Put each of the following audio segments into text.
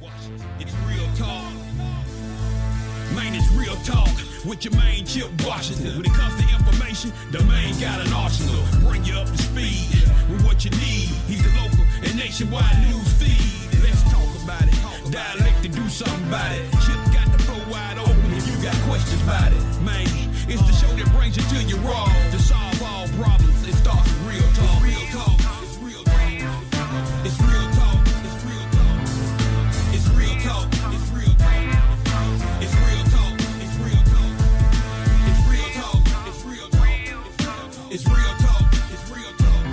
It's real talk. Man, it's real talk with your main Chip Washington. When it comes to information, the main got an arsenal. Bring you up to speed with what you need. He's the local and nationwide news feed. Let's talk about it. Dialect to do something about it. Chip got the flow wide open if you got questions about it. Man, it's the show that brings you to your raw. To solve all problems, it starts with real talk. Real talk. It's real talk. It's real talk. It's real talk. It's real talk. It's real talk. It's real talk. It's real talk. It's real talk. It's real talk. It's real talk. It's real talk.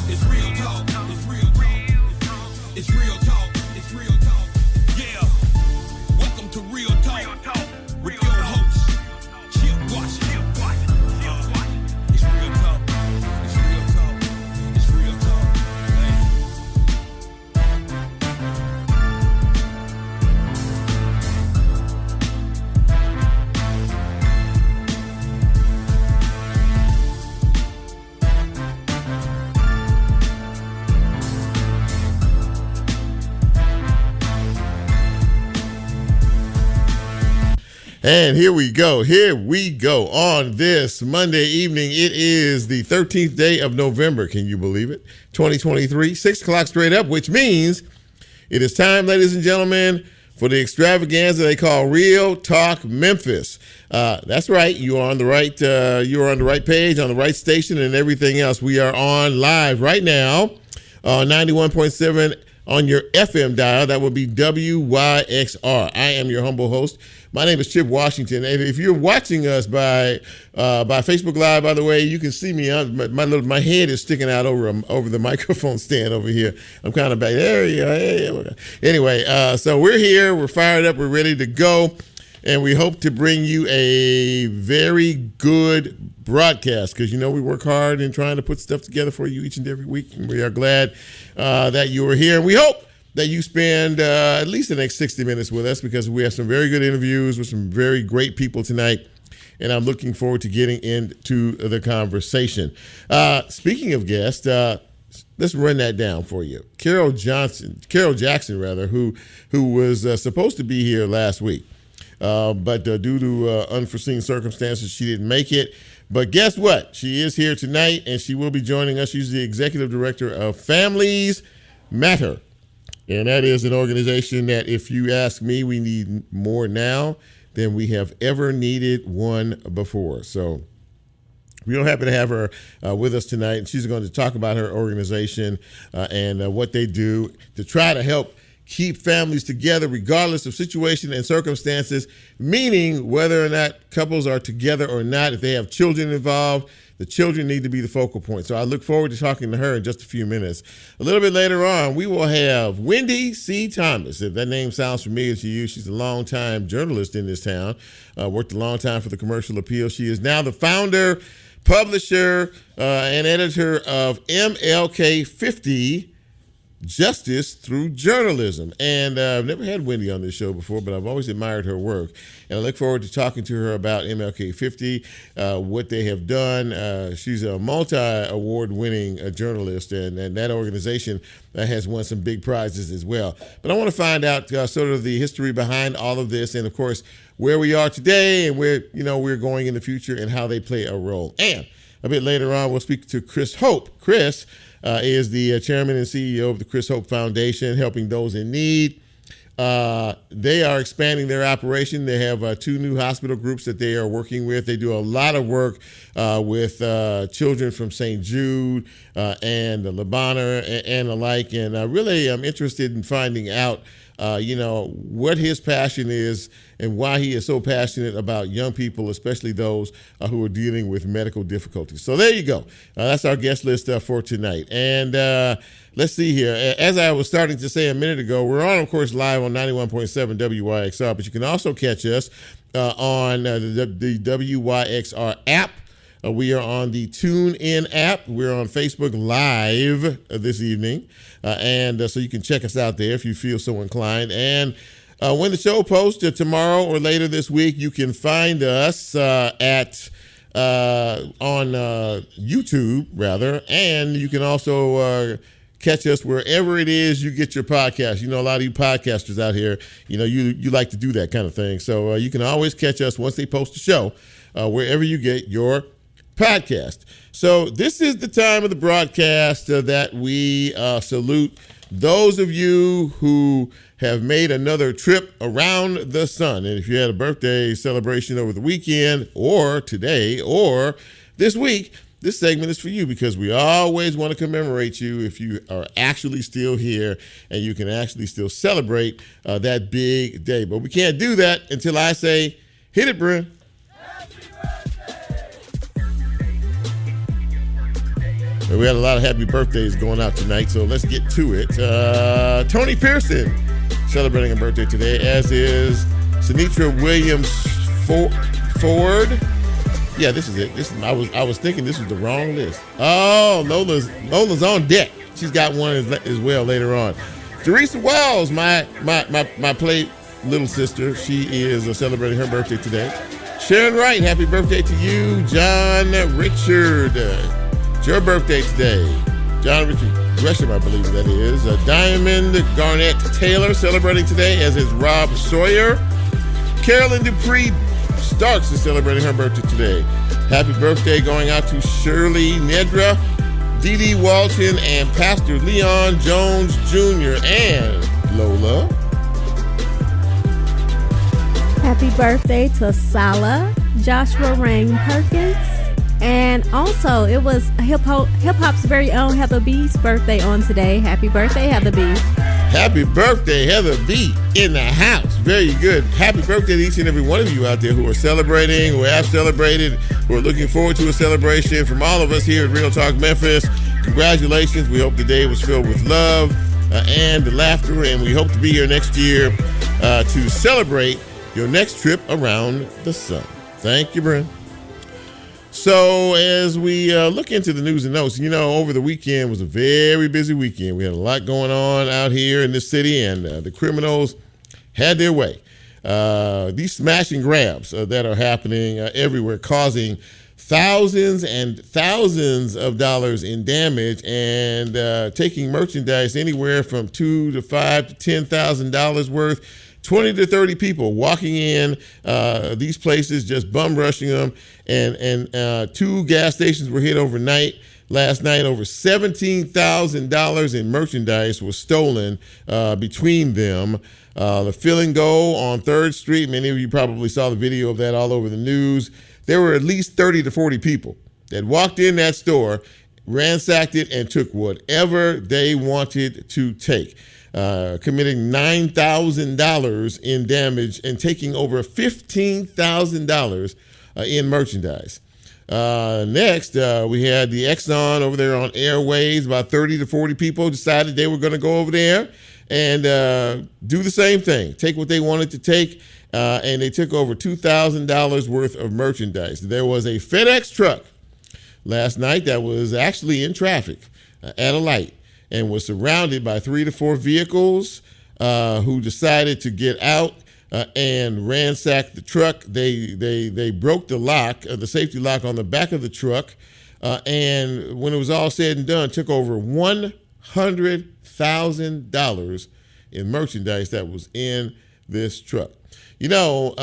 It's real talk. It's real talk. It's real talk. It's real talk. Yeah. Welcome to Real Talk with your host, Chip Washington. It's real talk. It's real talk. It's real talk. And here we go. On this Monday evening. It is the 13th day of November. Can you believe it? 2023, 6 o'clock straight up, which means it is time, ladies and gentlemen, for the extravaganza they call Real Talk Memphis. That's right. You are on the right. You are on the right page, on the right station, and everything else. We are on live right now, 91.7 on your FM dial. That would be WYXR. I am your humble host. My name is Chip Washington, and if you're watching us by Facebook Live, by the way, you can see me. My head is sticking out over the microphone stand over here. I'm kind of back there. Yeah. Anyway, so we're here. We're fired up. We're ready to go, and we hope to bring you a very good broadcast because we work hard in trying to put stuff together for you each and every week, and we are glad that you are here. And we hope that you spend at least the next 60 minutes with us because we have some very good interviews with some very great people tonight, and I'm looking forward to getting into the conversation. Speaking of guests, let's run that down for you. Carol Jackson, who was supposed to be here last week, but due to unforeseen circumstances, she didn't make it. But guess what? She is here tonight, and she will be joining us. She's the executive director of Families Matter. And that is an organization that, if you ask me, we need more now than we have ever needed one before. So we're happy to have her with us tonight. And she's going to talk about her organization and what they do to try to help keep families together regardless of situation and circumstances, meaning whether or not couples are together or not. If they have children involved, the children need to be the focal point. So I look forward to talking to her in just a few minutes. A little bit later on, we will have Wendi C. Thomas. If that name sounds familiar to you, she's a longtime journalist in this town, worked a long time for the Commercial Appeal. She is now the founder, publisher, and editor of MLK 50, Justice Through Journalism. And I've never had Wendi on this show before, but I've always admired her work. And I look forward to talking to her about MLK 50, what they have done. She's a multi-award winning journalist, and that organization has won some big prizes as well. But I want to find out sort of the history behind all of this, and of course, where we are today and where we're going in the future and how they play a role. And a bit later on, we'll speak to Chris Hope. Chris is the chairman and CEO of the Chris Hope Foundation, helping those in need. They are expanding their operation. They have 2 new hospital groups that they are working with. They do a lot of work with children from St. Jude and the Lebanon and the like. And really, I'm interested in finding out, what his passion is and why he is so passionate about young people, especially those who are dealing with medical difficulties. So there you go. That's our guest list for tonight. And let's see here. As I was starting to say a minute ago, we're on, of course, live on 91.7 WYXR, but you can also catch us on the WYXR app. We are on the TuneIn app. We're on Facebook Live this evening. And so you can check us out there if you feel so inclined. And when the show posts tomorrow or later this week, you can find us on YouTube, rather. And you can also catch us wherever it is you get your podcast. You know, a lot of you podcasters out here, you know, you like to do that kind of thing. So you can always catch us once they post the show wherever you get your podcast. So this is the time of the broadcast that we salute those of you who have made another trip around the sun. And if you had a birthday celebration over the weekend or today or this week, this segment is for you, because we always want to commemorate you if you are actually still here and you can actually still celebrate that big day. But we can't do that until I say, hit it, Bryn. We had a lot of happy birthdays going out tonight, so let's get to it. Tony Pearson celebrating a birthday today, as is Sinitra Williams Ford. Yeah, this is it. I was thinking this was the wrong list. Oh, Lola's on deck. She's got one as well later on. Teresa Wells, my play little sister, she is celebrating her birthday today. Sharon Wright, happy birthday to you. John Richard, it's your birthday today. John Richard Gresham, I believe that is. Diamond Garnett Taylor celebrating today, as is Rob Sawyer. Carolyn Dupree Starks is celebrating her birthday today. Happy birthday going out to Shirley Nedra, Dee Dee Walton, and Pastor Leon Jones Jr. and Lola. Happy birthday to Sala, Joshua Rain Perkins. And also, it was Hip Hop's very own Heather B's birthday on today. Happy birthday, Heather B. Happy birthday, Heather B. in the house. Very good. Happy birthday to each and every one of you out there who are celebrating, who have celebrated, who are looking forward to a celebration. From all of us here at Real Talk Memphis, congratulations. We hope the day was filled with love and laughter, and we hope to be here next year to celebrate your next trip around the sun. Thank you, Bryn. So as we look into the news and notes, you know, over the weekend was a very busy weekend. We had a lot going on out here in this city, and the criminals had their way. These smash and grabs that are happening everywhere, causing thousands and thousands of dollars in damage, and taking merchandise anywhere from $2,000 to $5,000 to $10,000 worth. 20 to 30 people walking in these places, just bum rushing them. And 2 gas stations were hit overnight. Last night, over $17,000 in merchandise was stolen between them. The Fill and Go on 3rd Street, many of you probably saw the video of that all over the news. There were at least 30 to 40 people that walked in that store, ransacked it, and took whatever they wanted to take. Committing $9,000 in damage and taking over $15,000 in merchandise. Next, we had the Exxon over there on Airways. About 30 to 40 people decided they were going to go over there and do the same thing, take what they wanted to take, and they took over $2,000 worth of merchandise. There was a FedEx truck last night that was actually in traffic at a light, and was surrounded by 3 to 4 vehicles who decided to get out and ransack the truck. They broke the lock, the safety lock on the back of the truck, and when it was all said and done, took over $100,000 in merchandise that was in this truck. You know,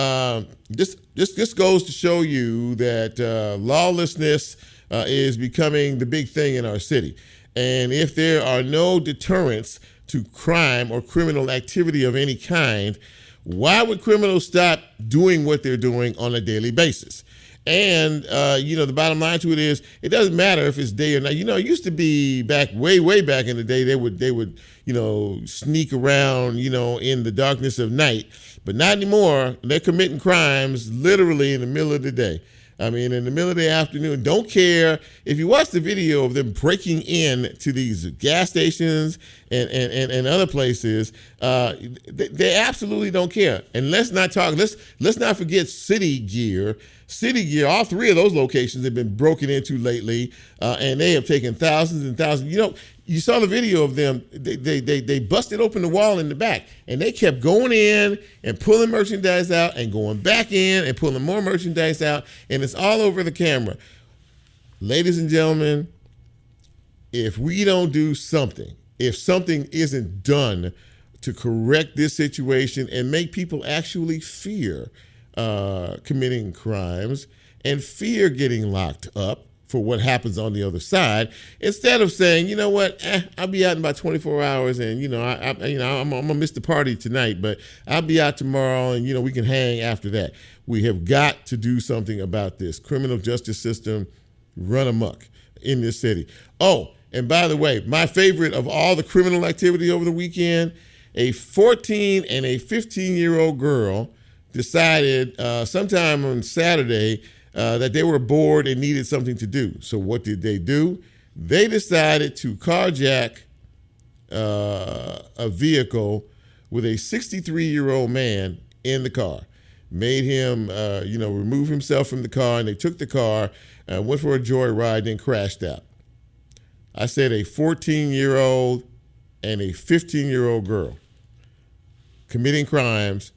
this goes to show you that lawlessness is becoming the big thing in our city. And if there are no deterrents to crime or criminal activity of any kind, why would criminals stop doing what they're doing on a daily basis? And, you know, the bottom line to it is, it doesn't matter if it's day or night. You know, it used to be way back in the day, they would, you know, sneak around, you know, in the darkness of night. But not anymore. They're committing crimes literally in the middle of the day. I mean, in the middle of the afternoon. Don't care if you watch the video of them breaking in to these gas stations and other places. They absolutely don't care. And let's not forget City Gear. City Gear, all 3 of those locations have been broken into lately, and they have taken thousands and thousands. You know, you saw the video of them. They busted open the wall in the back, and they kept going in and pulling merchandise out and going back in and pulling more merchandise out, and it's all over the camera. Ladies and gentlemen, if we don't do something if something isn't done to correct this situation and make people actually fear committing crimes and fear getting locked up for what happens on the other side, instead of saying, you know what, I'll be out in about 24 hours, and I'm gonna miss the party tonight, but I'll be out tomorrow, and we can hang after that. We have got to do something about this criminal justice system run amok in this city. Oh, and by the way, my favorite of all the criminal activity over the weekend, a 14 and a 15-year-old girl decided sometime on Saturday that they were bored and needed something to do. So what did they do? They decided to carjack a vehicle with a 63-year-old man in the car. Made him, remove himself from the car, and they took the car, went for a joyride, then crashed out. I said a 14-year-old and a 15-year-old girl committing crimes,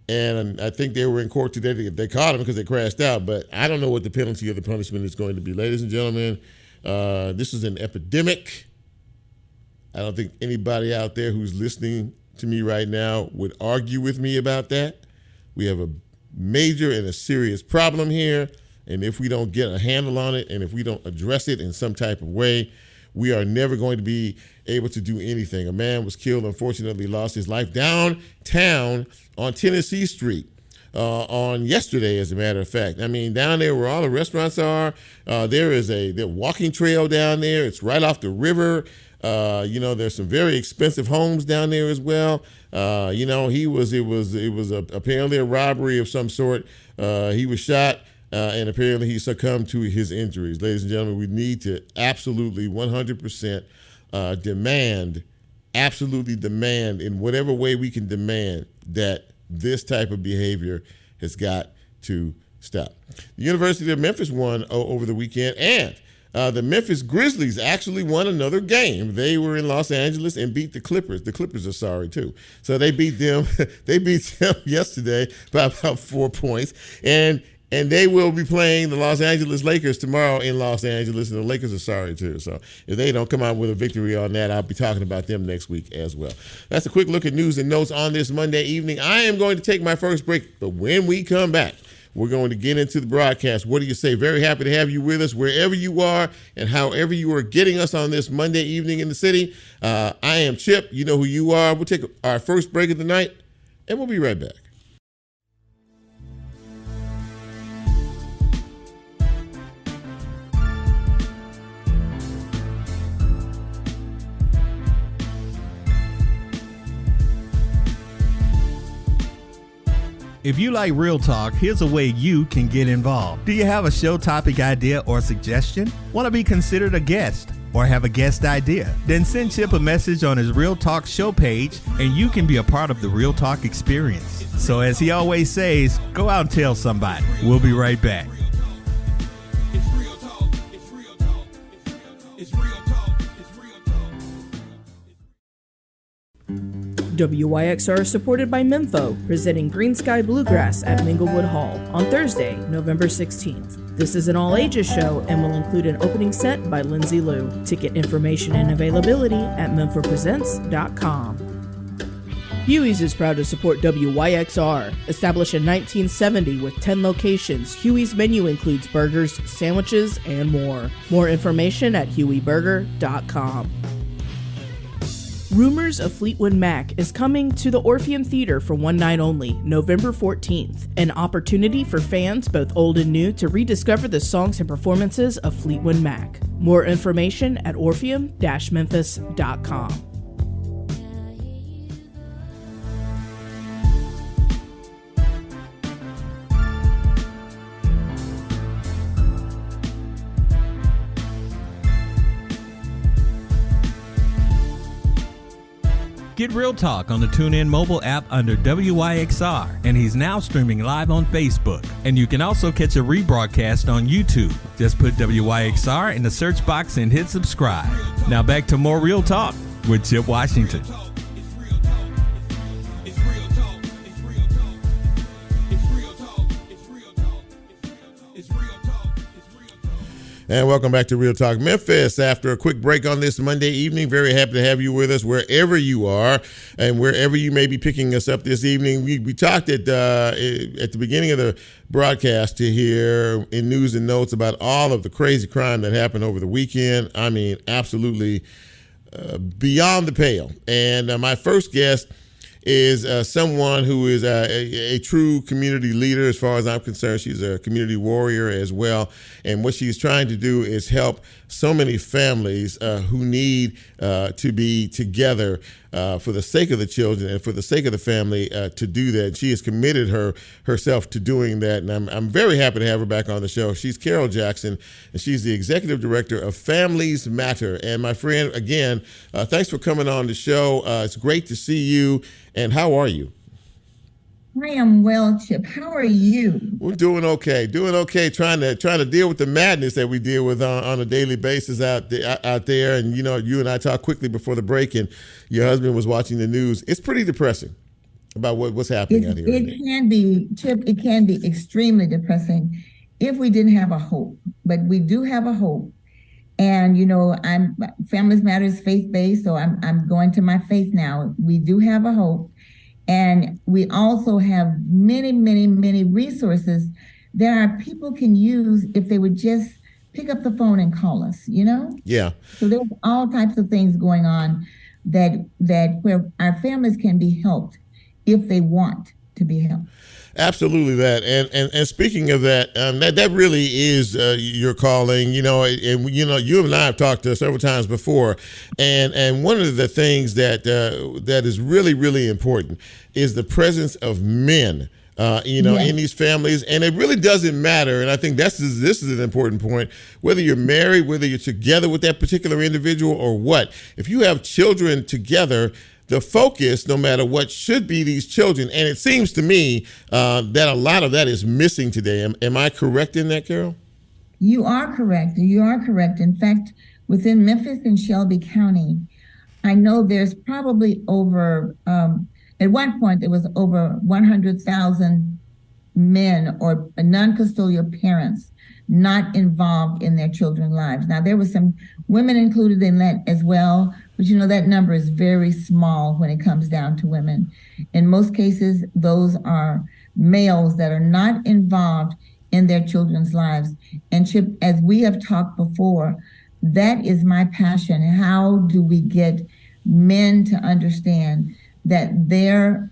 and I think they were in court today. They caught them because they crashed out, but I don't know what the penalty or the punishment is going to be. Ladies and gentlemen, this is an epidemic. I don't think anybody out there who's listening to me right now would argue with me about that. We have a major and a serious problem here, and if we don't get a handle on it, and if we don't address it in some type of way, we are never going to be able to do anything. A man was killed, unfortunately lost his life downtown on Tennessee Street on yesterday, as a matter of fact. I mean, down there where all the restaurants are, there is a walking trail down there. It's right off the river. There's some very expensive homes down there as well. It was apparently a robbery of some sort. He was shot. And apparently he succumbed to his injuries. Ladies and gentlemen, we need to absolutely 100% demand in whatever way we can demand that this type of behavior has got to stop. The University of Memphis won over the weekend, and the Memphis Grizzlies actually won another game. They were in Los Angeles and beat the Clippers. The Clippers are sorry too. So they beat them. They beat them yesterday by about 4 points. And they will be playing the Los Angeles Lakers tomorrow in Los Angeles, and the Lakers are sorry too. So if they don't come out with a victory on that, I'll be talking about them next week as well. That's a quick look at news and notes on this Monday evening. I am going to take my first break, but when we come back, we're going to get into the broadcast. What do you say? Very happy to have you with us wherever you are and however you are getting us on this Monday evening in the city. I am Chip. You know who you are. We'll take our first break of the night, and we'll be right back. If you like Real Talk, here's a way you can get involved. Do you have a show topic idea or suggestion? Want to be considered a guest or have a guest idea? Then send Chip a message on his Real Talk show page and you can be a part of the Real Talk experience. So as he always says, go out and tell somebody. We'll be right back. WYXR is supported by Memfo, presenting Green Sky Bluegrass at Minglewood Hall on Thursday, November 16th. This is an all-ages show and will include an opening set by Lindsay Liu. Ticket information and availability at memfopresents.com. Huey's is proud to support WYXR. Established in 1970 with 10 locations, Huey's menu includes burgers, sandwiches, and more. More information at hueyburger.com. Rumors of Fleetwood Mac is coming to the Orpheum Theater for one night only, November 14th. An opportunity for fans, both old and new, to rediscover the songs and performances of Fleetwood Mac. More information at orpheum-memphis.com. Get Real Talk on the TuneIn mobile app under WYXR, and he's now streaming live on Facebook. And you can also catch a rebroadcast on YouTube. Just put WYXR in the search box and hit subscribe. Now back to more Real Talk with Chip Washington. And welcome back to Real Talk Memphis. After a quick break on this Monday evening, very happy to have you with us wherever you are and wherever you may be picking us up this evening. We talked at the beginning of the broadcast to hear in news and notes about all of the crazy crime that happened over the weekend. I mean, absolutely beyond the pale. And my first guest is someone who is a true community leader as far as I'm concerned. She's a community warrior as well. And what she's trying to do is help so many families who need to be together for the sake of the children and for the sake of the family to do that. She has committed herself to doing that. And I'm very happy to have her back on the show. She's Carol Jackson, and she's the executive director of Families Matter. And my friend, again, thanks for coming on the show. It's great to see you. And how are you? I am well, Chip. How are you? We're doing okay. Trying to deal with the madness that we deal with on a daily basis out there. And you know, you and I talked quickly before the break, and your husband was watching the news. It's pretty depressing about what's happening out here. It can be, Chip. It can be extremely depressing if we didn't have a hope. But we do have a hope. And you know, Families Matter is faith-based, so I'm going to my faith now. We do have a hope. And we also have many, many, many resources that our people can use if they would just pick up the phone and call us, you know? Yeah. So there's all types of things going on that where our families can be helped if they want to be helped. Absolutely that. And speaking of that, that really is your calling, you know, and you know, you and I have talked several times before. And one of the things that is really, really important is the presence of men, in these families. And it really doesn't matter. And I think this is an important point, whether you're married, whether you're together with that particular individual or what. If you have children together, the focus, no matter what, should be these children. And it seems to me that a lot of that is missing today. Am I correct in that, Carol? You are correct. You are correct. In fact, within Memphis and Shelby County, I know there's probably over, at one point, there was over 100,000 men or non-custodial parents not involved in their children's lives. Now, there were some women included in that as well, but you know, that number is very small when it comes down to women. In most cases, those are males that are not involved in their children's lives. And Chip, as we have talked before, that is my passion. How do we get men to understand that their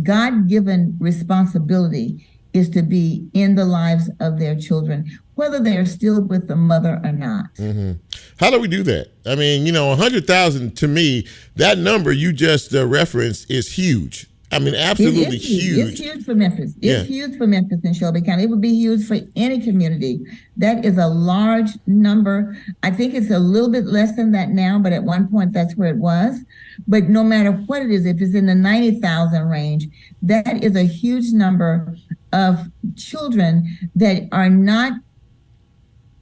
God-given responsibility is to be in the lives of their children, whether they're still with the mother or not. Mm-hmm. How do we do that? I mean, 100,000 to me, that number you just referenced is huge. I mean, absolutely huge. It's huge for Memphis. It's huge for Memphis and Shelby County. It would be huge for any community. That is a large number. I think it's a little bit less than that now, but at one point that's where it was. But no matter what it is, if it's in the 90,000 range, that is a huge number of children that are not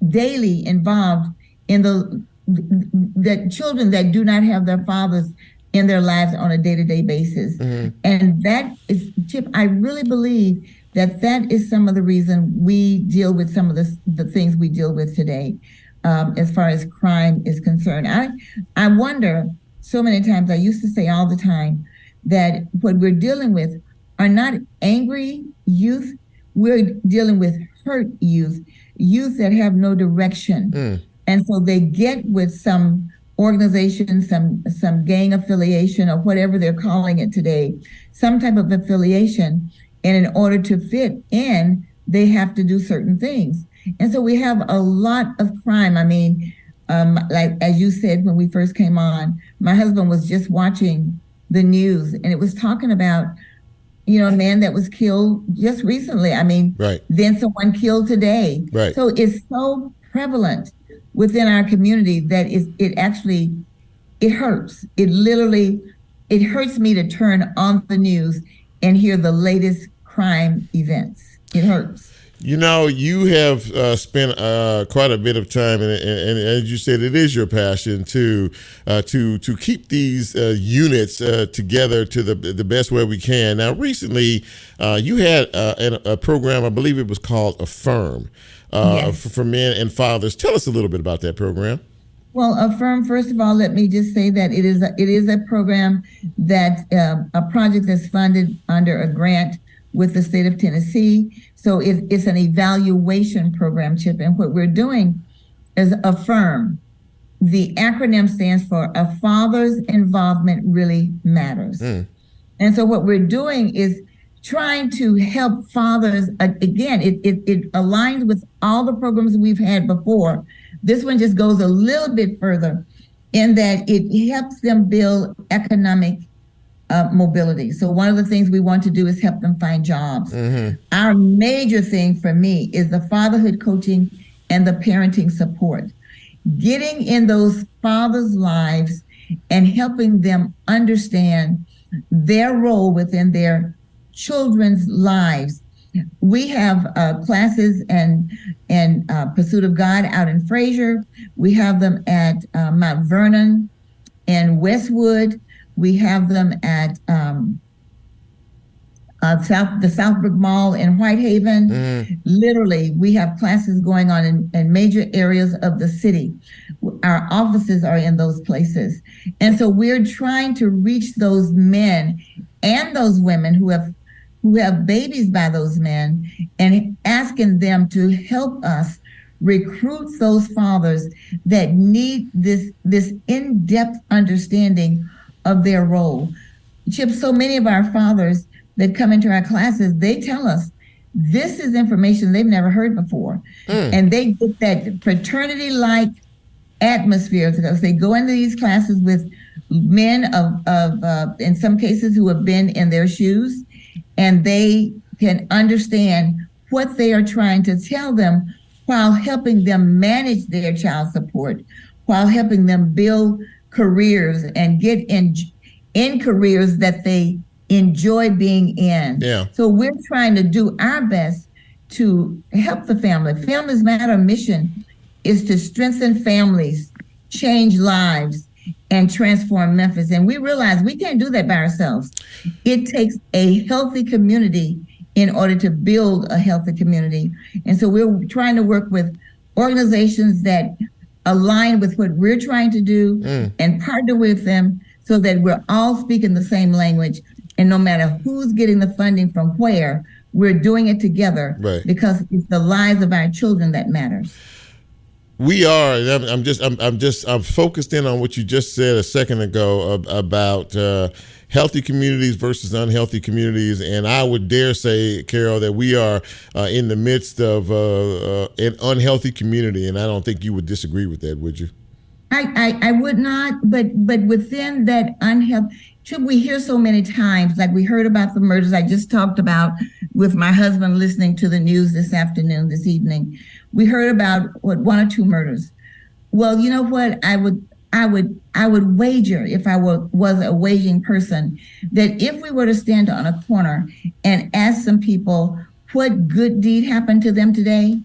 daily involved in the children that do not have their fathers in their lives on a day-to-day basis. Mm-hmm. And that is, Chip, I really believe that is some of the reason we deal with some of the things we deal with today as far as crime is concerned. I wonder so many times, I used to say all the time that what we're dealing with are not angry youth, we're dealing with hurt youth that have no direction. Mm. And so they get with some organization, some gang affiliation or whatever they're calling it today, some type of affiliation. And in order to fit in, they have to do certain things. And so we have a lot of crime. I mean, like as you said, when we first came on, my husband was just watching the news and it was talking about, a man that was killed just recently. I mean, right. Then someone killed today. Right. So it's so prevalent within our community that it hurts. It hurts me to turn on the news and hear the latest crime events. It hurts. You know, you have spent quite a bit of time, and as you said, it is your passion to keep these units together to the best way we can. Now, recently, you had a program, I believe it was called Affirm, Yes. for men and fathers. Tell us a little bit about that program. Well, Affirm, first of all, let me just say that it is a program that a project that's funded under a grant with the state of Tennessee. So it's an evaluation program, Chip. And what we're doing is Affirm. The acronym stands for A Father's Involvement Really Matters. And so what we're doing is trying to help fathers. Again, it aligns with all the programs we've had before. This one just goes a little bit further in that it helps them build economic mobility. So one of the things we want to do is help them find jobs. Our major thing for me is the fatherhood coaching and the parenting support. Getting in those fathers' lives and helping them understand their role within their children's lives. We have classes and Pursuit of God out in Fraser. We have them at Mount Vernon and Westwood. We have them at the Southbrook Mall in Whitehaven. Literally, we have classes going on in major areas of the city. Our offices are in those places. And so we're trying to reach those men and those women who have babies by those men and asking them to help us recruit those fathers that need this in-depth understanding of their role. Chip, so many of our fathers that come into our classes, they tell us this is information they've never heard before. And they get that fraternity-like atmosphere because they go into these classes with men of in some cases who have been in their shoes, and they can understand what they are trying to tell them while helping them manage their child support, while helping them build careers and get in careers that they enjoy being in. Yeah. So we're trying to do our best to help the family. Families Matter mission is to strengthen families, change lives, and transform Memphis. And we realize we can't do that by ourselves. It takes a healthy community in order to build a healthy community. And so we're trying to work with organizations that align with what we're trying to do and partner with them so that we're all speaking the same language. And no matter who's getting the funding from where, we're doing it together because it's the lives of our children that matters. We are. I'm focused in on what you just said a second ago about healthy communities versus unhealthy communities, and I would dare say, Carol, that we are in the midst of an unhealthy community, and I don't think you would disagree with that, would you? I would not, but within that unhealthy, we hear so many times, like we heard about the murders I just talked about with my husband listening to the news this evening. We heard about one or two murders. Well, you know what? I would wager, if I was a waging person, that if we were to stand on a corner and ask some people what good deed happened to them today,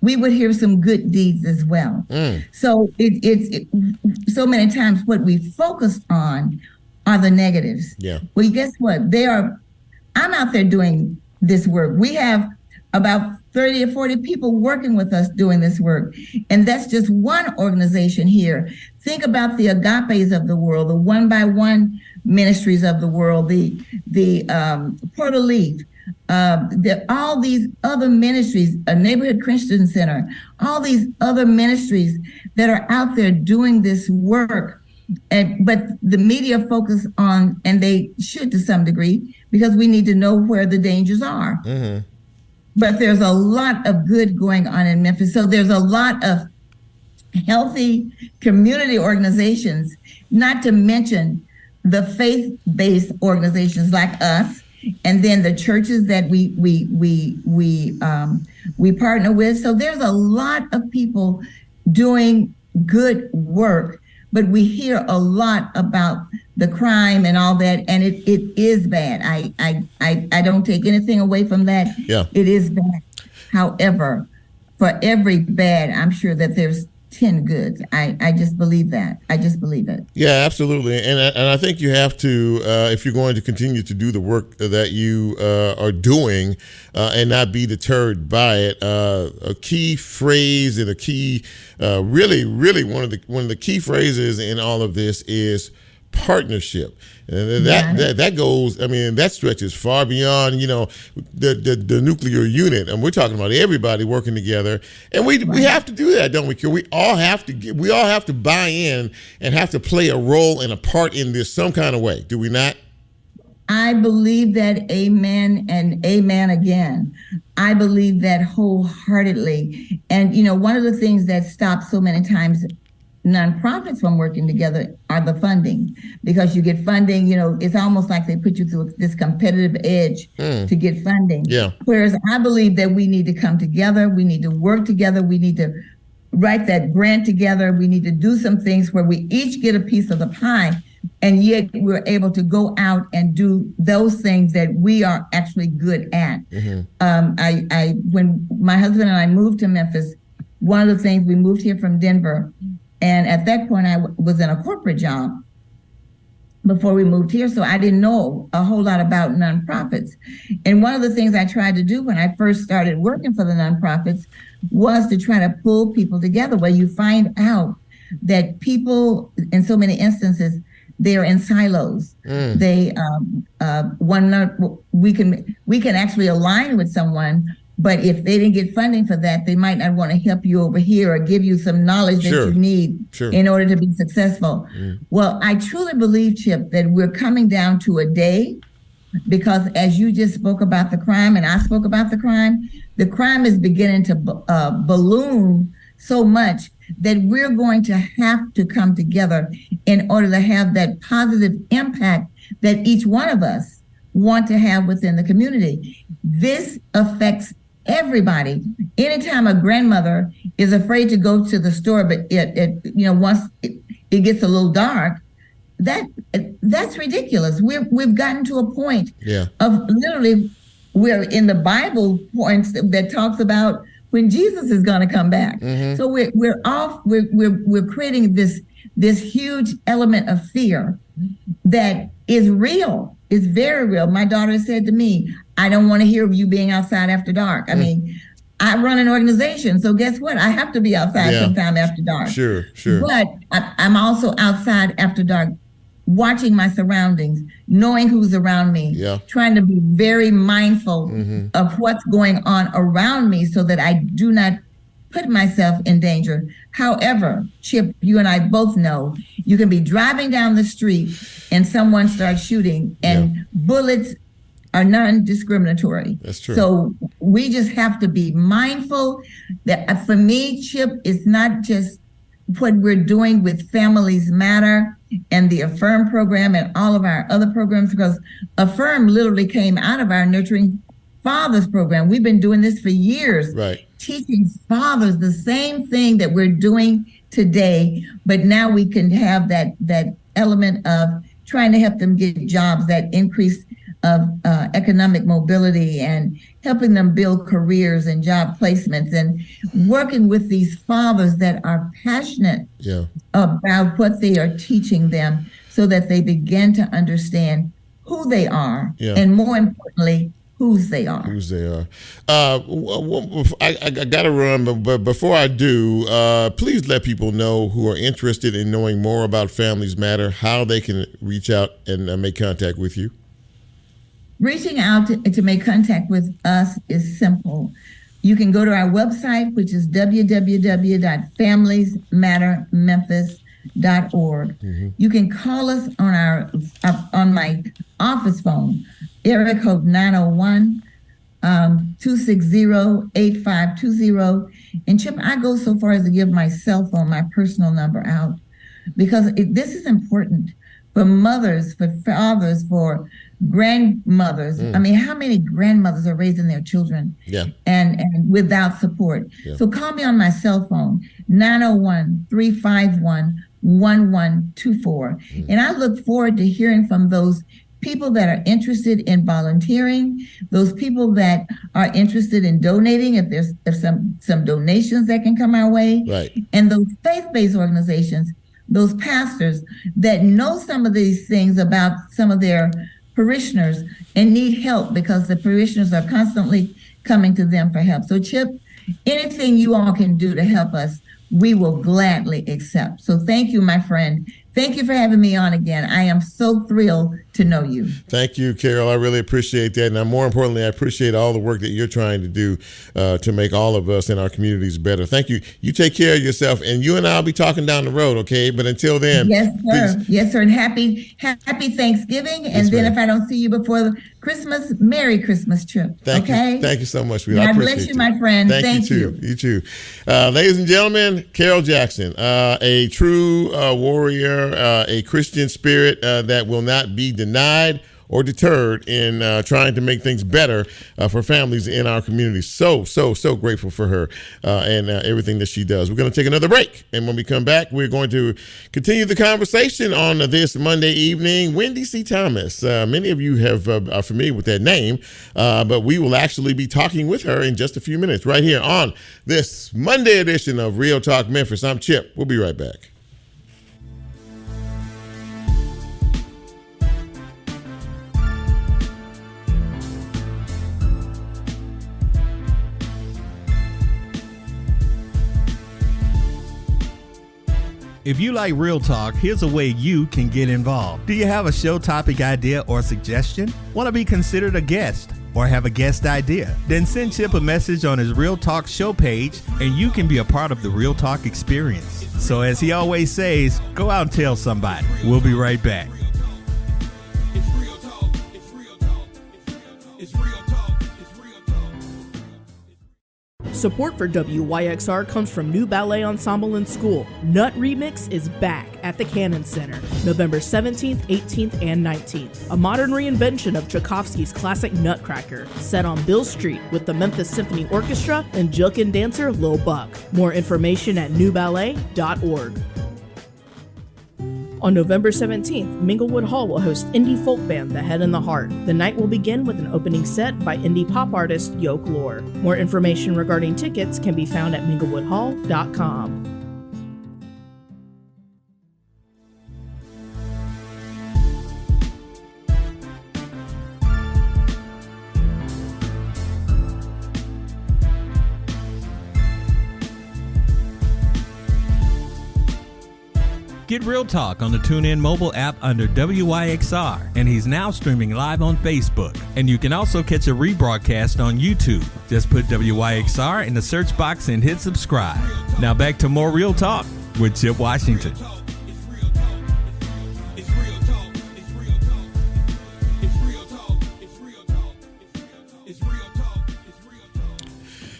we would hear some good deeds as well. So it's so many times what we focus on are the negatives. Yeah. Well, guess what? I'm out there doing this work. We have about 30 or 40 people working with us doing this work. And that's just one organization here. Think about the Agapes of the world, the one by one ministries of the world, the Port of Leaf, all these other ministries, a neighborhood Christian center, all these other ministries that are out there doing this work. But the media focus on, and they should to some degree, because we need to know where the dangers are. But there's a lot of good going on in Memphis. So there's a lot of healthy community organizations, not to mention the faith-based organizations like us, and then the churches that we partner with. So there's a lot of people doing good work, but we hear a lot about the crime and all that, and it is bad. I don't take anything away from that. Yeah. It is bad. However, for every bad, I'm sure that there's 10 goods. I just believe that. I just believe it. Yeah, absolutely. And I think you have to, if you're going to continue to do the work that you are doing and not be deterred by it, a key phrase and a key, really one of the key phrases in all of this is partnership. And that goes, I mean, that stretches far beyond, the nuclear unit. And we're talking about everybody working together. And we have to do that, don't we, Kira? We all have to buy in and have to play a role and a part in this some kind of way. Do we not? I believe that, amen and amen again. I believe that wholeheartedly. And, one of the things that stops so many times nonprofits from working together are the funding, because you get funding, it's almost like they put you through this competitive edge to get funding. Yeah. Whereas I believe that we need to come together. We need to work together. We need to write that grant together. We need to do some things where we each get a piece of the pie, and yet we're able to go out and do those things that we are actually good at. When my husband and I moved to Memphis, one of the things, we moved here from Denver, and at that point, I was in a corporate job before we moved here, so I didn't know a whole lot about nonprofits. And one of the things I tried to do when I first started working for the nonprofits was to try to pull people together, where you find out that people, in so many instances, they're in silos. They we can actually align with someone, but if they didn't get funding for that, they might not want to help you over here or give you some knowledge that you need in order to be successful. Well, I truly believe, Chip, that we're coming down to a day, because as you just spoke about the crime and I spoke about the crime is beginning to balloon so much that we're going to have to come together in order to have that positive impact that each one of us want to have within the community. This affects everybody. Anytime a grandmother is afraid to go to the store, but once it gets a little dark, that's ridiculous. We've gotten to a point of literally, we're in the Bible points that talks about when Jesus is going to come back. So we're creating this huge element of fear that is real. It's very real. My daughter said to me, I don't want to hear of you being outside after dark. I mean, I run an organization, so guess what? I have to be outside sometime after dark. Sure. But I'm also outside after dark, watching my surroundings, knowing who's around me, trying to be very mindful of what's going on around me so that I do not put myself in danger. However, Chip, you and I both know you can be driving down the street and someone starts shooting, and bullets are non-discriminatory. That's true. So we just have to be mindful that, for me, Chip, it's not just what we're doing with Families Matter and the Affirm program and all of our other programs, because Affirm literally came out of our Nurturing Fathers program. We've been doing this for years, teaching fathers the same thing that we're doing today, but now we can have that element of trying to help them get jobs, that increase of economic mobility, and helping them build careers and job placements, and working with these fathers that are passionate about what they are teaching them, so that they begin to understand who they are, and more importantly, whose they are. I got to run, but before I do, please let people know who are interested in knowing more about Families Matter, how they can reach out and make contact with you. Reaching out to make contact with us is simple. You can go to our website, which is www.familiesmattermemphis.org. You can call us on my office phone, area code 901-260-8520. And Chip, I go so far as to give my cell phone, my personal number out, because this is important for mothers, for fathers, for grandmothers. I mean, how many grandmothers are raising their children and without support? So call me on my cell phone, 901-351-1124. And I look forward to hearing from those people that are interested in volunteering, those people that are interested in donating, if there's some donations that can come our way, Right. and those faith-based organizations, those pastors that know some of these things about some of their parishioners and need help because the parishioners are constantly coming to them for help. So Chip, anything you all can do to help us, we will gladly accept. So thank you, my friend. Thank you for having me on again. I am so thrilled to know you. Thank you, Carol. I really appreciate that. And more importantly, I appreciate all the work that you're trying to do to make all of us in our communities better. Thank you. You take care of yourself, and you and I will be talking down the road, okay? But until then. Yes, sir. Please. Yes, sir. And happy Thanksgiving. And Yes, then ma'am. if I don't see you before Christmas, Merry Christmas, Chip. Thank okay? you. Thank you so much, sweetheart. I God appreciate bless you, it. my friend. Thank you, too. You too. Ladies and gentlemen, Carol Jackson, a true warrior, a Christian spirit that will not be denied or deterred in trying to make things better for families in our community. So grateful for her and everything that she does. We're going to take another break. And when we come back, we're going to continue the conversation on this Monday evening. Wendi C. Thomas. Many of you are familiar with that name, but we will actually be talking with her in just a few minutes right here on this Monday edition of Real Talk Memphis. I'm Chip. We'll be right back. If you like Real Talk, here's a way you can get involved. Do you have a show topic idea or suggestion? Want to be considered a guest or have a guest idea? Then send Chip a message on his Real Talk show page and you can be a part of the Real Talk experience. So as he always says, go out and tell somebody. We'll be right back. It's real talk. It's real talk. It's real talk. It's real talk. Support for WYXR comes from New Ballet Ensemble and School. Nut Remix is back at the Cannon Center, November 17th, 18th, and 19th. A modern reinvention of Tchaikovsky's classic Nutcracker, set on Bill Street with the Memphis Symphony Orchestra and jilkin dancer Lil Buck. More information at newballet.org. On November 17th, Minglewood Hall will host indie folk band The Head and the Heart. The night will begin with an opening set by indie pop artist Yoke Lore. More information regarding tickets can be found at minglewoodhall.com. Get Real Talk on the TuneIn mobile app under WYXR, and he's now streaming live on Facebook. And you can also catch a rebroadcast on YouTube. Just put WYXR in the search box and hit subscribe. Now back to more Real Talk with Chip Washington.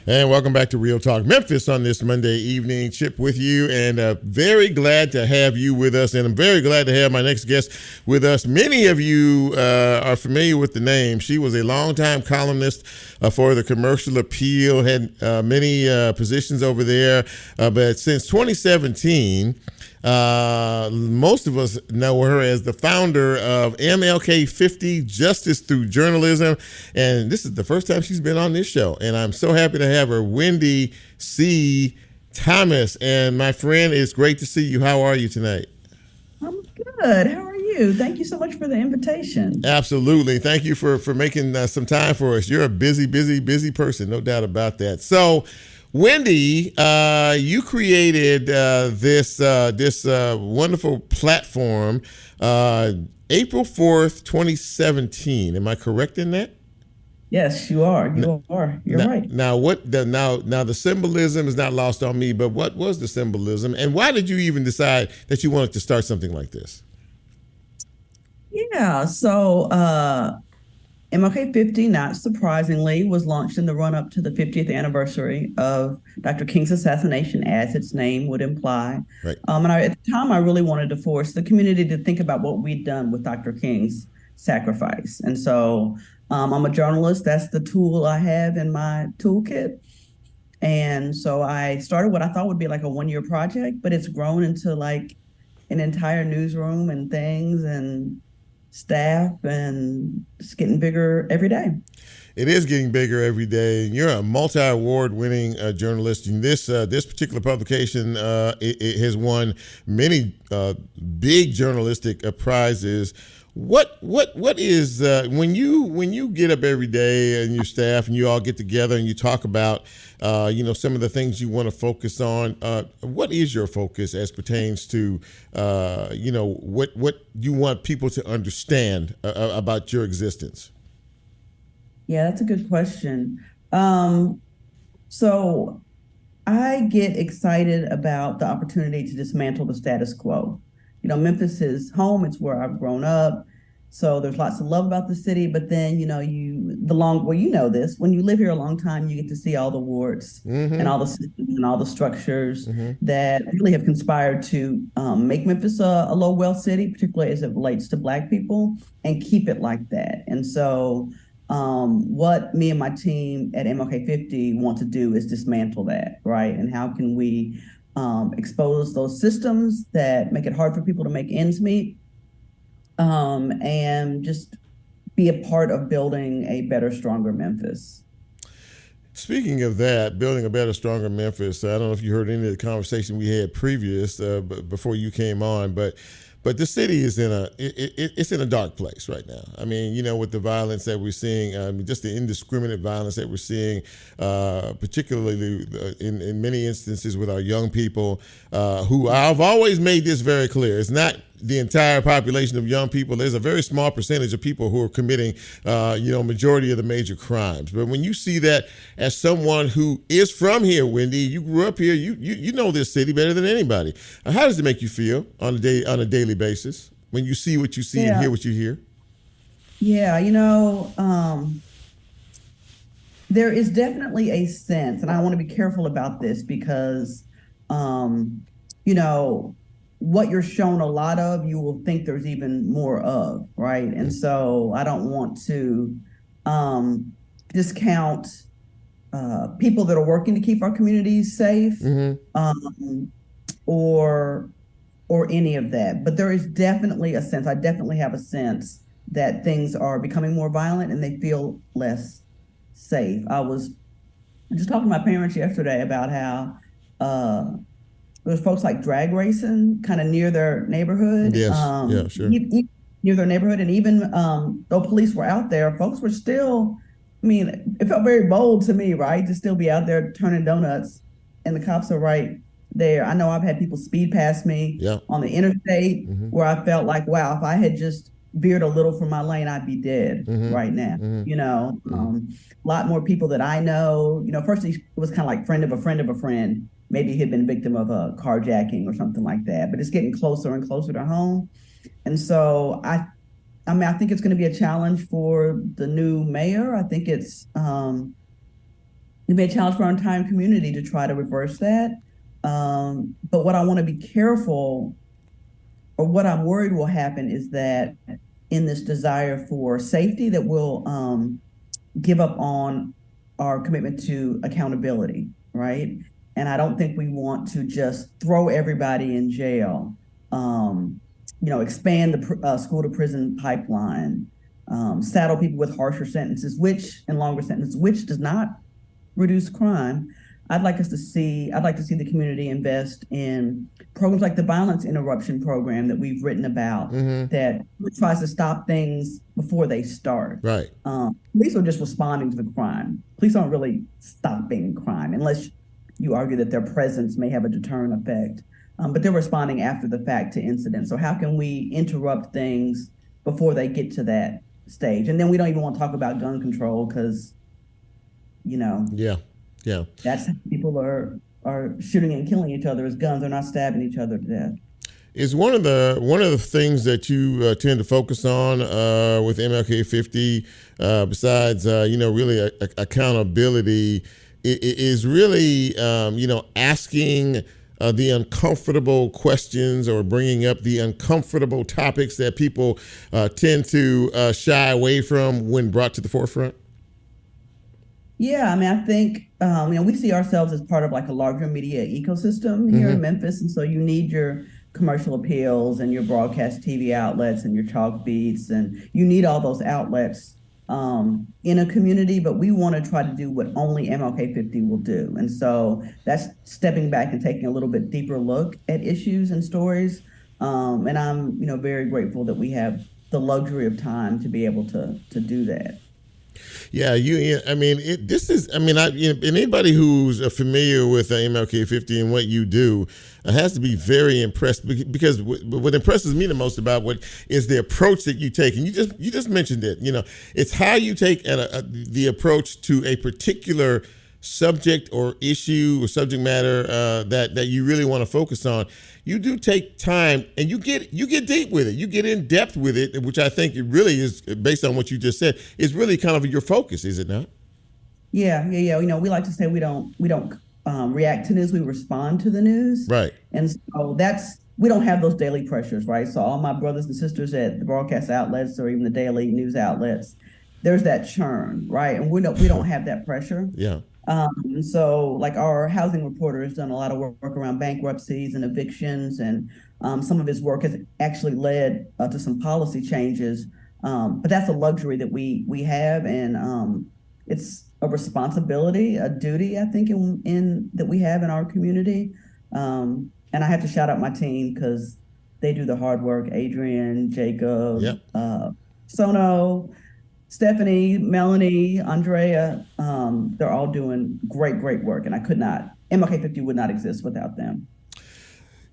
And welcome back to Real Talk Memphis on this Monday evening. Chip with you, and very glad to have you with us. And I'm very glad to have my next guest with us. Many of you are familiar with the name. She was a longtime columnist for the Commercial Appeal, had many positions over there. But since 2017, most of us know her as the founder of MLK 50, Justice Through Journalism. And this is the first time she's been on this show. And I'm so happy to have her, Wendi C. Thomas. And my friend, it's great to see you. How are you tonight? I'm good. How are you? Thank you so much for the invitation. Absolutely. Thank you for making some time for us. You're a busy person, no doubt about that. So, Wendi, you created this wonderful platform April 4th, 2017. Am I correct in that? Yes, you are. You're right. Now, the symbolism is not lost on me, but what was the symbolism, and why did you even decide that you wanted to start something like this? Yeah. So, MLK 50, not surprisingly, was launched in the run-up to the 50th anniversary of Dr. King's assassination, as its name would imply. Right. And at the time, I really wanted to force the community to think about what we'd done with Dr. King's sacrifice. And so I'm a journalist. That's the tool I have in my toolkit. And so I started what I thought would be like a one-year project, but it's grown into like an entire newsroom and things. And staff, and it's getting bigger every day. It is getting bigger every day. You're a multi-award-winning journalist. And this particular publication it has won many big journalistic prizes. What is when you get up every day and your staff and you all get together and you talk about some of the things you want to focus on? What is your focus as pertains to what you want people to understand about your existence? Yeah, that's a good question. So I get excited about the opportunity to dismantle the status quo. Memphis is home. It's where I've grown up. So there's lots of love about the city. But then, when you live here a long time, you get to see all the warts and all the systems and all the structures that really have conspired to make Memphis a low wealth city, particularly as it relates to Black people, and keep it like that. And so what me and my team at MLK 50 want to do is dismantle that, right? And how can we expose those systems that make it hard for people to make ends meet, and just be a part of building a better, stronger Memphis. Speaking of that, building a better, stronger Memphis, I don't know if you heard any of the conversation we had previous before you came on, but the city is it's in a dark place right now. I mean, with the violence that we're seeing, just the indiscriminate violence that we're seeing, particularly in many instances with our young people, who I've always made this very clear. It's not the entire population of young people. There's a very small percentage of people who are committing, majority of the major crimes. But when you see that, as someone who is from here, Wendi, you grew up here, you know this city better than anybody. How does it make you feel on a daily basis when you see what you see and hear what you hear? Yeah, there is definitely a sense, and I want to be careful about this because, what you're shown a lot of, you will think there's even more of, right? And so I don't want to discount people that are working to keep our communities safe, or any of that. But there is definitely a sense, I definitely have a sense that things are becoming more violent and they feel less safe. I was just talking to my parents yesterday about how there's folks like drag racing kind of near their neighborhood. Yes, yeah, sure. Near their neighborhood. And even though police were out there, folks were still, it felt very bold to me, right? To still be out there turning donuts and the cops are right there. I know I've had people speed past me on the interstate where I felt like, wow, if I had just veered a little from my lane, I'd be dead right now. A lot more people that I know, first it was kind of like friend of a friend of a friend. Maybe he had been victim of a carjacking or something like that, but it's getting closer and closer to home. And so I think it's going to be a challenge for the new mayor. I think it's going to be a challenge for our entire community to try to reverse that. But what I want to be careful, or what I'm worried will happen, is that in this desire for safety that we'll give up on our commitment to accountability, right? And I don't think we want to just throw everybody in jail, expand the school to prison pipeline, saddle people with harsher sentences, and longer sentences, which does not reduce crime. I'd like to see the community invest in programs like the violence interruption program that we've written about, that tries to stop things before they start. Right. Police are just responding to the crime. Police aren't really stopping crime unless you argue that their presence may have a deterrent effect. But they're responding after the fact to incidents. So how can we interrupt things before they get to that stage? And then we don't even want to talk about gun control because, Yeah. that's how people are shooting and killing each other as guns. They're not stabbing each other to death. Is one of the things that you tend to focus on with MLK 50, besides really accountability, is really asking the uncomfortable questions or bringing up the uncomfortable topics that people tend to shy away from when brought to the forefront? Yeah, I think we see ourselves as part of like a larger media ecosystem here in Memphis, and so you need your commercial appeals and your broadcast TV outlets and your chalk beats, and you need all those outlets in a community, but we want to try to do what only MLK 50 will do. And so that's stepping back and taking a little bit deeper look at issues and stories. And I'm, very grateful that we have the luxury of time to be able to do that. Yeah, anybody who's familiar with MLK 50 and what you do has to be very impressed, because what impresses me the most about what is the approach that you take. And you just mentioned it, it's how you take the approach to a particular subject or issue or subject matter that you really want to focus on. You do take time and you get deep with it. You get in depth with it, which I think it really is, based on what you just said, is really kind of your focus, is it not? Yeah. We like to say we don't react to news, we respond to the news. Right. And so we don't have those daily pressures, right? So all my brothers and sisters at the broadcast outlets or even the daily news outlets, there's that churn, right? And we don't have that pressure. Yeah. And so like our housing reporter has done a lot of work around bankruptcies and evictions, and some of his work has actually led to some policy changes. But that's a luxury that we have, and it's a responsibility, a duty, I think, in that we have in our community. And I have to shout out my team because they do the hard work. Adrian, Jacob, yep. Sono, Stephanie, Melanie, Andrea, they're all doing great work. And MLK 50 would not exist without them.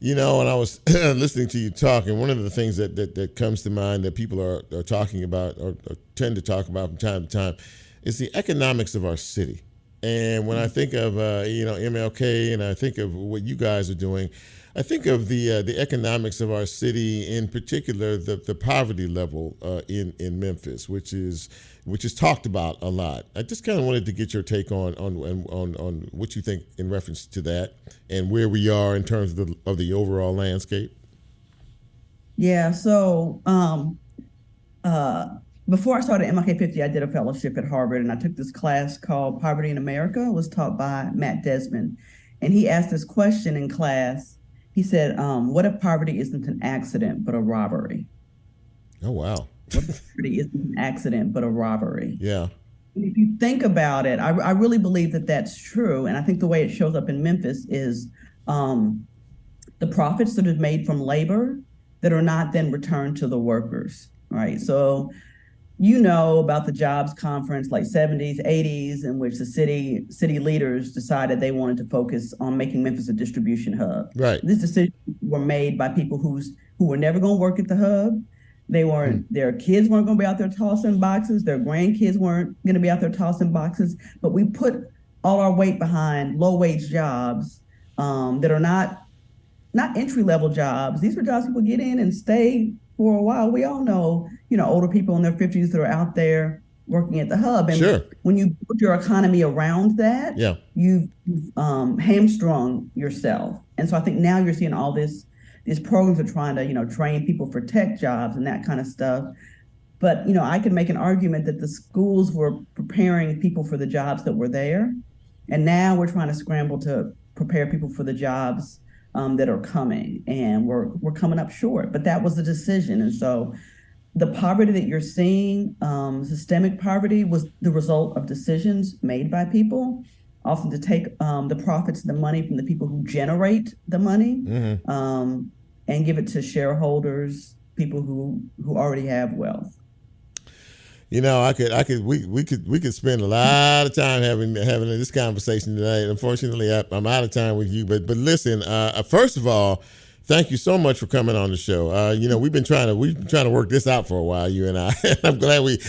And I was listening to you talk, and one of the things that comes to mind that people are talking about or tend to talk about from time to time is the economics of our city. And when I think of, MLK, and I think of what you guys are doing, I think of the economics of our city, in particular the poverty level in Memphis, which is talked about a lot. I just kind of wanted to get your take on what you think in reference to that and where we are in terms of the overall landscape. Yeah. So before I started MLK 50, I did a fellowship at Harvard, and I took this class called Poverty in America. It was taught by Matt Desmond, and he asked this question in class. He said, what if poverty isn't an accident, but a robbery? Oh, wow. What if poverty isn't an accident, but a robbery? Yeah. And if you think about it, I really believe that that's true. And I think the way it shows up in Memphis is the profits that are made from labor that are not then returned to the workers, right? So about the jobs conference, like 70s, 80s, in which the city leaders decided they wanted to focus on making Memphis a distribution hub. Right. These decisions were made by people who were never going to work at the hub. They weren't. Their kids weren't going to be out there tossing boxes. Their grandkids weren't going to be out there tossing boxes. But we put all our weight behind low-wage jobs that are not entry-level jobs. These are jobs people get in and stay for a while. We all know, older people in their 50s that are out there working at the hub. And sure. When you build your economy around that, yeah. you've hamstrung yourself. And so I think now you're seeing all these programs are trying to, train people for tech jobs and that kind of stuff. But, I could make an argument that the schools were preparing people for the jobs that were there. And now we're trying to scramble to prepare people for the jobs that are coming, and we're coming up short. But that was the decision. And so the poverty that you're seeing, systemic poverty, was the result of decisions made by people, often to take the profits, the money from the people who generate the money, and give it to shareholders, people who already have wealth. We could spend a lot of time having this conversation tonight. Unfortunately, I'm out of time with you. But listen, first of all, thank you so much for coming on the show. We've been trying to work this out for a while, you and I. I'm glad we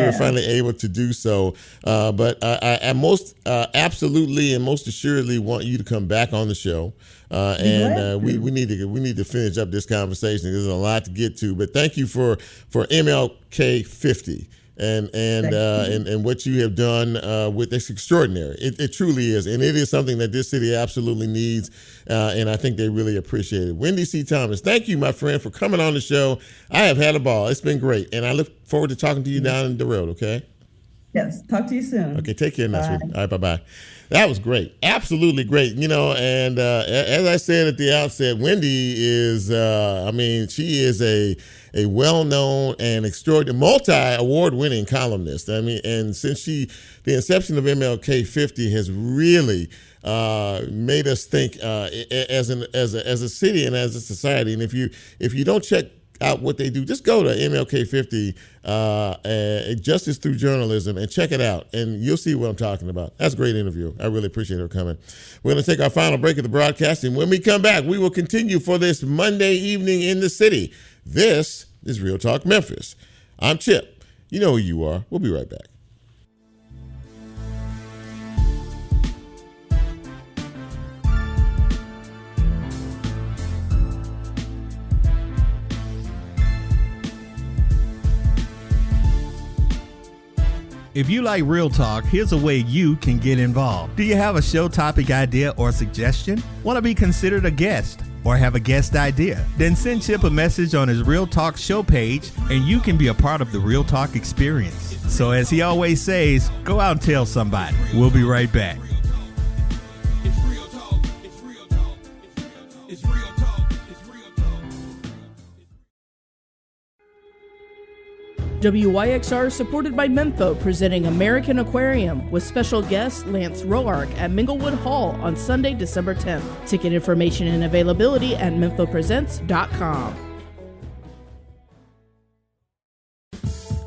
were finally able to do so. But I most absolutely and most assuredly want you to come back on the show. We need to finish up this conversation. There's a lot to get to. But thank you for MLK 50. And what you have done with this extraordinary. It truly is, and it is something that this city absolutely needs, and I think they really appreciate it. Wendi C. Thomas, thank you, my friend, for coming on the show. I have had a ball. It's been great, and I look forward to talking to you down the road. Okay. Yes. Talk to you soon. Okay, take care now, Bye. sweetie. All right, bye-bye. That was great. Absolutely great. And as I said at the outset, Wendi is, she is a well-known and extraordinary, multi-award-winning columnist. And since the inception of MLK 50 has really made us think as a city and as a society. And if you don't check out what they do, just go to MLK 50, Justice Through Journalism, and check it out, and you'll see what I'm talking about. That's a great interview. I really appreciate her coming. We're going to take our final break of the broadcast, and when we come back, we will continue for this Monday evening in the city. This is Real Talk Memphis. I'm Chip. You know who you are. We'll be right back. If you like Real Talk, here's a way you can get involved. Do you have a show topic idea or suggestion? Want to be considered a guest or have a guest idea? Then send Chip a message on his Real Talk show page and you can be a part of the Real Talk experience. So as he always says, go out and tell somebody. We'll be right back. WYXR is supported by Menfo, presenting American Aquarium with special guest Lance Roark at Minglewood Hall on Sunday, December 10th. Ticket information and availability at menfopresents.com.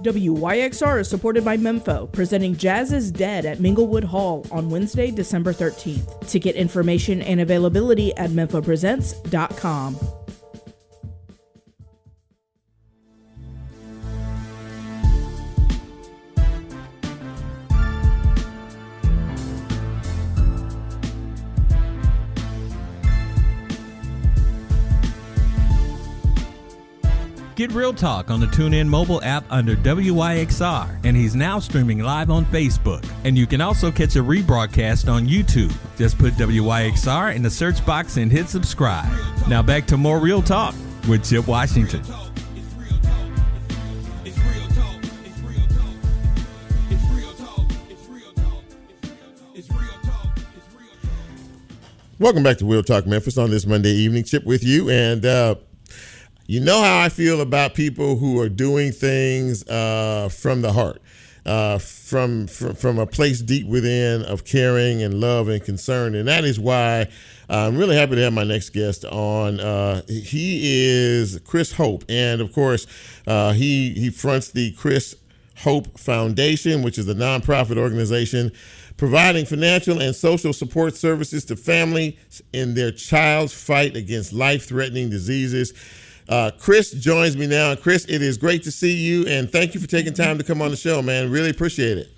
WYXR is supported by Menfo, presenting Jazz is Dead at Minglewood Hall on Wednesday, December 13th. Ticket information and availability at menfopresents.com. Get Real Talk on the TuneIn mobile app under WYXR, and he's now streaming live on Facebook. And you can also catch a rebroadcast on YouTube. Just put WYXR in the search box and hit subscribe. Now back to more Real Talk with Chip Washington. Welcome back to Real Talk Memphis on this Monday evening. Chip with you, and you know how I feel about people who are doing things from the heart, from a place deep within of caring and love and concern. And that is why I'm really happy to have my next guest on. He is Chris Hope. And, of course, he fronts the Chris Hope Foundation, which is a nonprofit organization providing financial and social support services to families in their child's fight against life-threatening diseases. Chris joins me now. Chris, it is great to see you, and thank you for taking time to come on the show, man. Really appreciate it.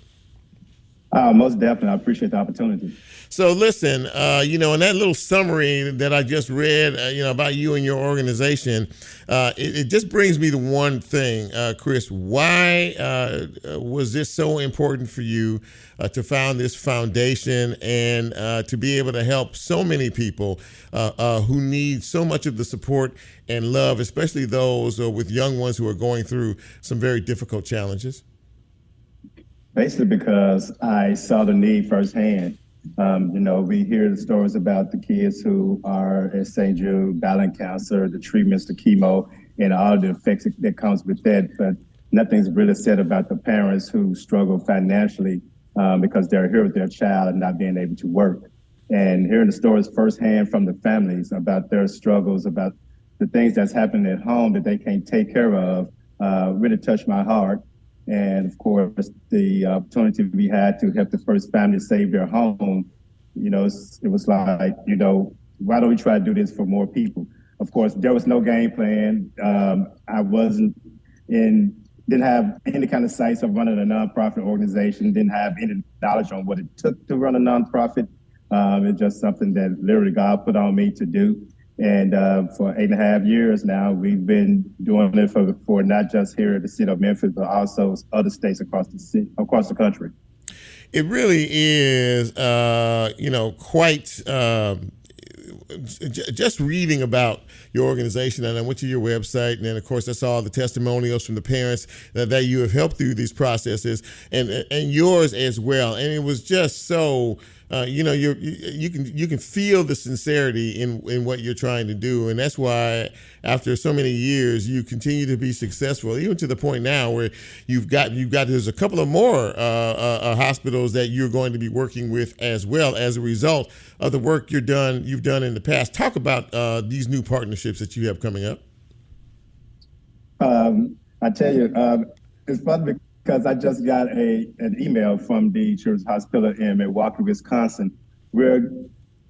Most definitely. I appreciate the opportunity. So listen, in that little summary that I just read, about you and your organization, it just brings me to one thing, Chris. Why was this so important for you to found this foundation and to be able to help so many people who need so much of the support and love, especially those with young ones who are going through some very difficult challenges? Basically because I saw the need firsthand. We hear the stories about the kids who are at St. Jude battling cancer, the treatments, the chemo, and all the effects that comes with that. But nothing's really said about the parents who struggle financially because they're here with their child and not being able to work. And hearing the stories firsthand from the families about their struggles, about the things that's happening at home that they can't take care of, really touched my heart. And of course, the opportunity we had to help the first family save their home, it was like, why don't we try to do this for more people? Of course, there was no game plan. I didn't have any kind of sights of running a nonprofit organization, didn't have any knowledge on what it took to run a nonprofit. It's just something that literally God put on me to do. And for 8.5 years now, we've been doing it for not just here at the city of Memphis, but also other states across the country. It really is, quite just reading about your organization, and I went to your website, and then of course I saw the testimonials from the parents that you have helped through these processes, and yours as well, and it was just so. You can feel the sincerity in what you're trying to do, and that's why after so many years you continue to be successful, even to the point now where you've got there's a couple of more hospitals that you're going to be working with as well as a result of the work you've done in the past. Talk about these new partnerships that you have coming up. I tell you, it's fun because I just got an email from the Children's Hospital in Milwaukee, Wisconsin. We're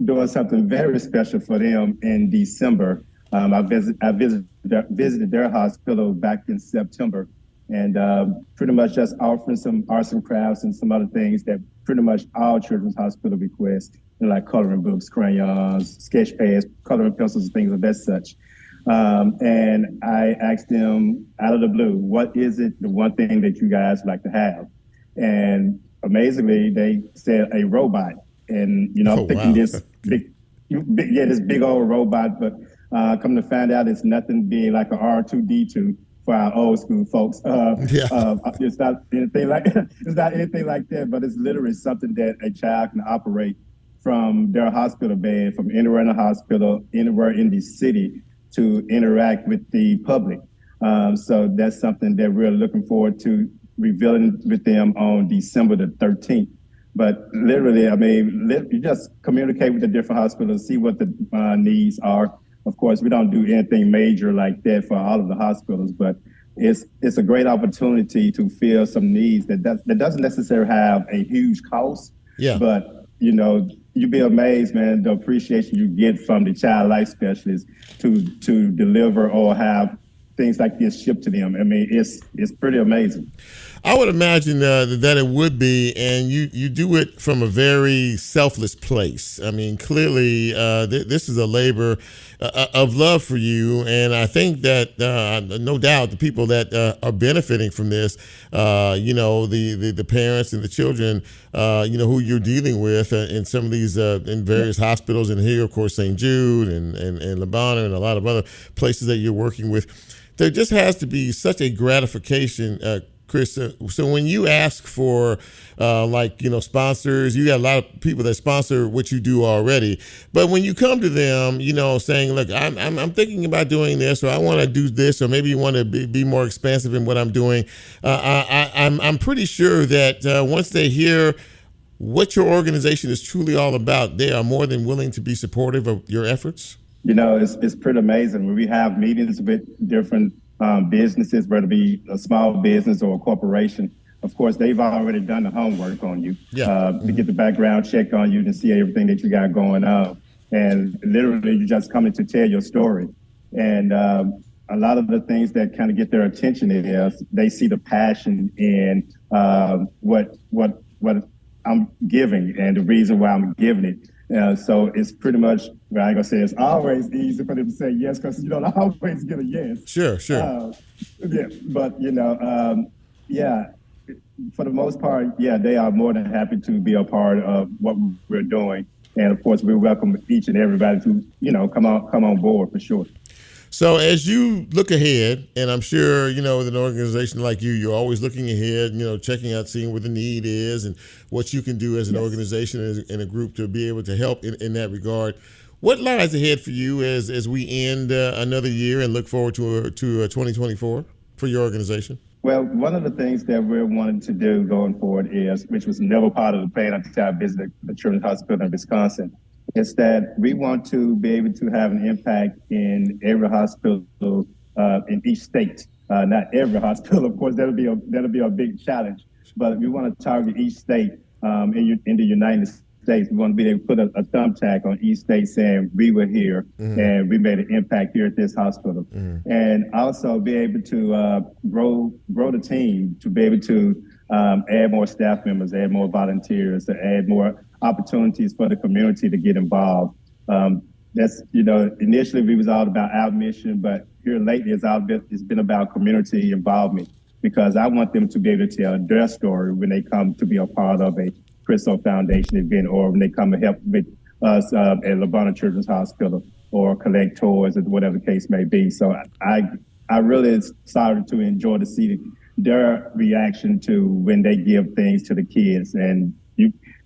doing something very special for them in December. I visited their hospital back in September, and pretty much just offering some arts and crafts and some other things that pretty much all Children's Hospital request, like coloring books, crayons, sketch pads, coloring pencils, things of that such. And I asked them out of the blue, what is it, the one thing that you guys like to have? And amazingly, they said a robot. And, I'm thinking this big old robot, but come to find out it's nothing being like an R2D2 for our old school folks. It's not anything like that, but it's literally something that a child can operate from their hospital bed, from anywhere in the hospital, anywhere in the city, to interact with the public. So that's something that we're looking forward to revealing with them on December the 13th. But literally, you just communicate with the different hospitals, see what the needs are. Of course, we don't do anything major like that for all of the hospitals, but it's a great opportunity to fill some needs that doesn't necessarily have a huge cost. Yeah. But, you'd be amazed, man, the appreciation you get from the child life specialist to deliver or have things like this shipped to them. It's pretty amazing. I would imagine that it would be, and you do it from a very selfless place. Clearly, this is a labor of love for you, and I think that no doubt the people that are benefiting from this, the parents and the children, who you're dealing with in some of these in various hospitals, and here, of course, St. Jude and Le Bonheur and a lot of other places that you're working with. There just has to be such a gratification, Chris. So when you ask for sponsors, you got a lot of people that sponsor what you do already. But when you come to them, saying, look, I'm thinking about doing this, or I want to do this, or maybe you want to be more expansive in what I'm doing. I'm pretty sure that once they hear what your organization is truly all about, they are more than willing to be supportive of your efforts. It's pretty amazing when we have meetings with different businesses, whether it be a small business or a corporation. Of course, they've already done the homework on you to get the background check on you, to see everything that you got going on. And literally, you just coming to tell your story. And a lot of the things that kind of get their attention is they see the passion in what I'm giving and the reason why I'm giving it. So it's pretty much, I ain't gonna say it's always easy for them to say yes, because you don't always get a yes. Sure. But for the most part, they are more than happy to be a part of what we're doing, and of course we welcome each and everybody to come on board for sure. So as you look ahead, and I'm sure, with an organization like you're always looking ahead, checking out, seeing where the need is and what you can do as an organization and a group to be able to help in that regard. What lies ahead for you as we end another year and look forward to 2024 for your organization? Well, one of the things that we're wanting to do going forward is, which was never part of the plan until I visited the Children's Hospital in Wisconsin, is that we want to be able to have an impact in every hospital in each state. Not every hospital, of course, that'll be a big challenge. But we want to target each state in the United States. We want to be able to put a thumbtack on each state saying we were here and we made an impact here at this hospital, and also be able to grow the team, to be able to add more staff members, add more volunteers, to add more opportunities for the community to get involved. That's, initially we was all about our mission, but here lately it's been about community involvement, because I want them to be able to tell their story when they come to be a part of a Chris O Foundation event, or when they come to help with us at LeBron Children's Hospital or collect toys or whatever the case may be. So I really started to enjoy to see their reaction to when they give things to the kids. And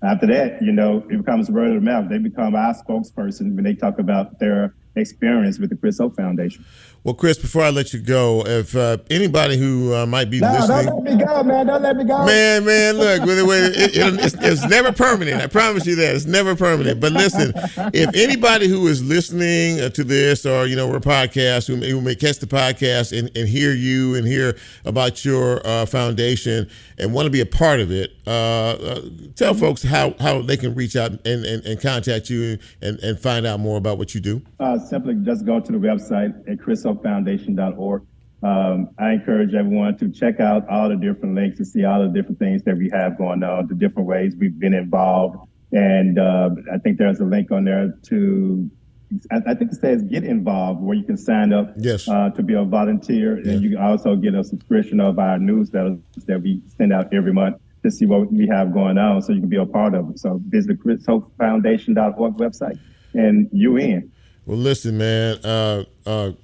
after that, it becomes word of mouth. They become our spokesperson when they talk about their experience with the Chris Hope Foundation. Well, Chris, before I let you go, if anybody who might be listening... Don't let me go, man. Don't let me go. Man, look, it's never permanent. I promise you that. It's never permanent. But listen, if anybody who is listening to this or, we're a podcast, who may catch the podcast and hear you and hear about your foundation and want to be a part of it, tell folks how they can reach out and contact you and find out more about what you do. Simply just go to the website at chrishopefoundation.org. I encourage everyone to check out all the different links to see all the different things that we have going on, the different ways we've been involved. And I think there's a link on there I think it says get involved, where you can sign up to be a volunteer. Yeah. And you can also get a subscription of our newsletters that we send out every month to see what we have going on, so you can be a part of it. So visit the chrishopefoundation.org website and you in. Well, listen, man,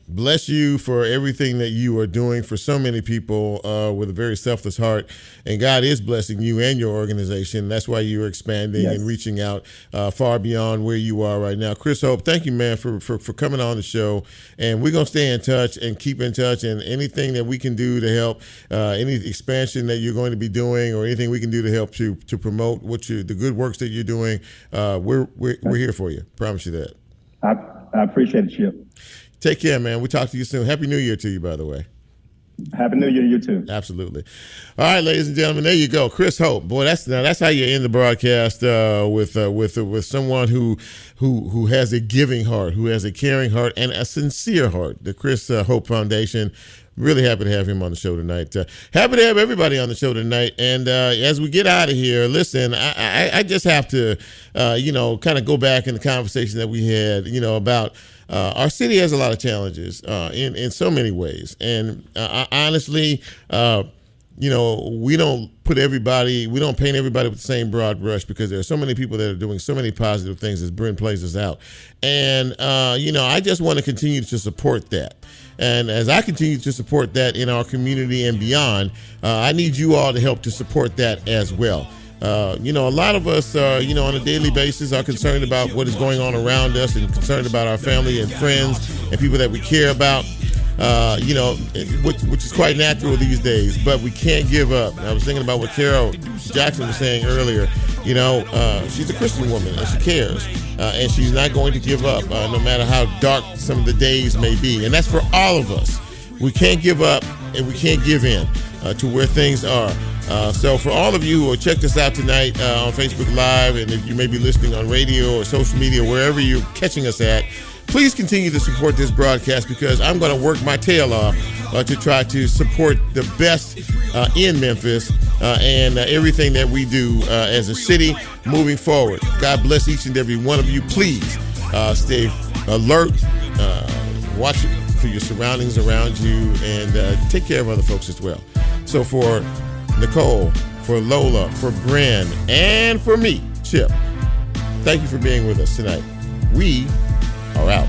bless you for everything that you are doing for so many people with a very selfless heart. And God is blessing you and your organization. That's why you're expanding and reaching out far beyond where you are right now. Chris Hope, thank you, man, for coming on the show. And we're going to stay in touch and keep in touch. And anything that we can do to help, any expansion that you're going to be doing or anything we can do to help to promote the good works that you're doing, we're here for you. Promise you that. I appreciate it, Chip. Take care, man. We'll talk to you soon. Happy New Year to you, by the way. Happy New Year to you, too. Absolutely. All right, ladies and gentlemen, there you go. Chris Hope. Boy, that's how you end the broadcast with someone who has a giving heart, who has a caring heart, and a sincere heart. The Chris Hope Foundation. Really happy to have him on the show tonight. Happy to have everybody on the show tonight. And as we get out of here, listen, I just have to, kind of go back in the conversation that we had, about our city has a lot of challenges in so many ways. And honestly, we don't paint everybody with the same broad brush, because there are so many people that are doing so many positive things, as Brent plays us out. And, I just want to continue to support that. And as I continue to support that in our community and beyond, I need you all to help to support that as well. A lot of us, on a daily basis are concerned about what is going on around us and concerned about our family and friends and people that we care about, which is quite natural these days, but we can't give up. I was thinking about what Carol Jackson was saying earlier. She's a Christian woman and she cares, and she's not going to give up, no matter how dark some of the days may be. And that's for all of us. We can't give up and we can't give in to where things are. So for all of you who checked us out tonight on Facebook Live, and if you may be listening on radio or social media, wherever you're catching us at, please continue to support this broadcast, because I'm going to work my tail off to try to support the best in Memphis and everything that we do as a city moving forward. God bless each and every one of you. Please stay alert, watch for your surroundings around you, and take care of other folks as well. So for Nicole, for Lola, for Bren, and for me, Chip, thank you for being with us tonight. We are out.